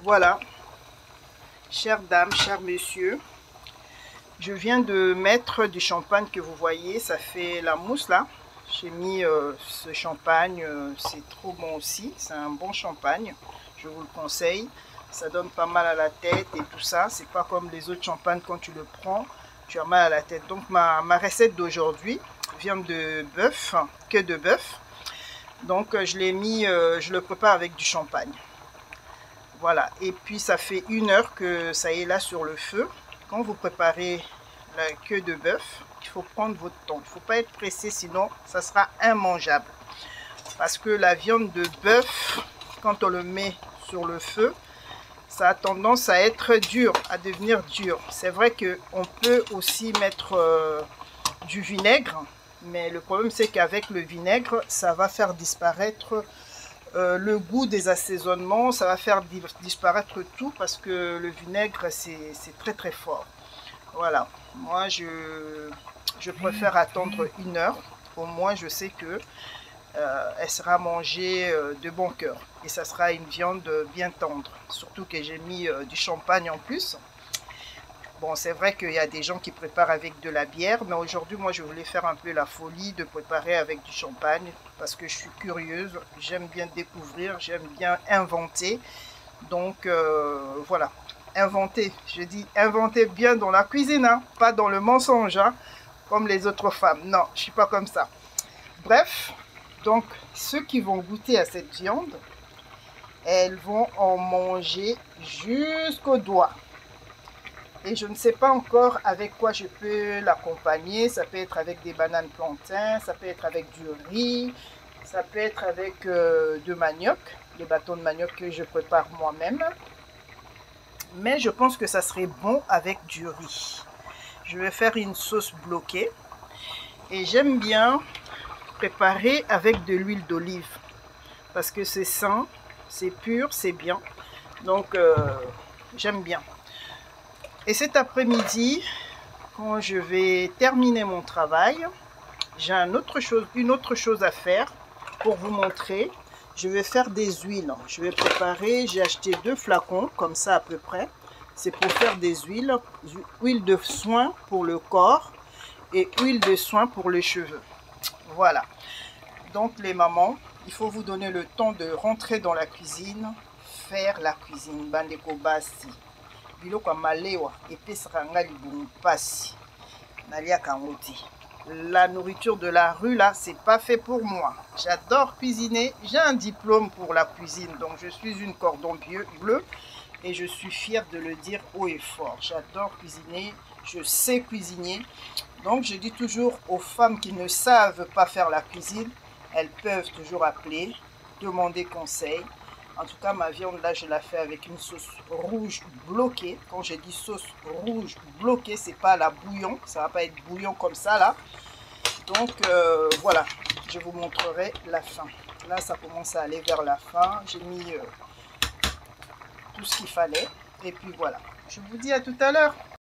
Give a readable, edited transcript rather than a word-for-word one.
Voilà, chères dames, chers messieurs, je viens de mettre du champagne que vous voyez, ça fait la mousse là. J'ai mis ce champagne, c'est trop bon aussi, c'est un bon champagne, je vous le conseille. Ça donne pas mal à la tête et tout ça, c'est pas comme les autres champagnes, quand tu le prends, tu as mal à la tête. Donc ma recette d'aujourd'hui, viande de bœuf, queue de bœuf. Donc je l'ai mis, je le prépare avec du champagne. Voilà, et puis ça fait 1 heure que ça est là sur le feu. Quand vous préparez la queue de bœuf, il faut prendre votre temps. Il ne faut pas être pressé, sinon ça sera immangeable. Parce que la viande de bœuf, quand on le met sur le feu, ça a tendance à être dur, à devenir dur. C'est vrai qu'on peut aussi mettre du vinaigre, mais le problème c'est qu'avec le vinaigre, ça va faire disparaître le goût des assaisonnements, ça va faire disparaître tout parce que le vinaigre c'est très très fort. Voilà, moi je préfère attendre 1 heure, au moins je sais que elle sera mangée de bon cœur et ça sera une viande bien tendre, surtout que j'ai mis du champagne en plus. Bon, c'est vrai qu'il y a des gens qui préparent avec de la bière, mais aujourd'hui, moi, je voulais faire un peu la folie de préparer avec du champagne parce que je suis curieuse, j'aime bien découvrir, j'aime bien inventer. Donc, voilà, inventer, je dis inventer bien dans la cuisine, hein, pas dans le mensonge, hein, comme les autres femmes. Non, je ne suis pas comme ça. Bref, donc, ceux qui vont goûter à cette viande, elles vont en manger jusqu'au doigt. Et je ne sais pas encore avec quoi je peux l'accompagner. Ça peut être avec des bananes plantains, ça peut être avec du riz, ça peut être avec de manioc, les bâtons de manioc que je prépare moi-même. Mais je pense que ça serait bon avec du riz. Je vais faire une sauce bloquée. Et j'aime bien préparer avec de l'huile d'olive. Parce que c'est sain, c'est pur, c'est bien. Donc j'aime bien. Et cet après-midi, quand je vais terminer mon travail, j'ai une autre chose à faire pour vous montrer. Je vais faire des huiles. Je vais préparer, j'ai acheté 2 flacons, comme ça à peu près. C'est pour faire des huiles. Huile de soin pour le corps et huile de soin pour les cheveux. Voilà. Donc les mamans, il faut vous donner le temps de rentrer dans la cuisine, faire la cuisine. Bandeko basi. Biloko malewa epesaka nga libungu pasi naliaka yango te. La nourriture de la rue là, c'est pas fait pour moi. J'adore cuisiner, j'ai un diplôme pour la cuisine, donc je suis une cordon bleu et je suis fière de le dire haut et fort. J'adore cuisiner, je sais cuisiner. Donc je dis toujours aux femmes qui ne savent pas faire la cuisine, elles peuvent toujours appeler, demander conseil. En tout cas, ma viande, là, je la fais avec une sauce rouge bloquée. Quand je dis sauce rouge bloquée, c'est pas la bouillon. Ça va pas être bouillon comme ça, là. Donc, voilà. Je vous montrerai la fin. Là, ça commence à aller vers la fin. J'ai mis tout ce qu'il fallait. Et puis, voilà. Je vous dis à tout à l'heure.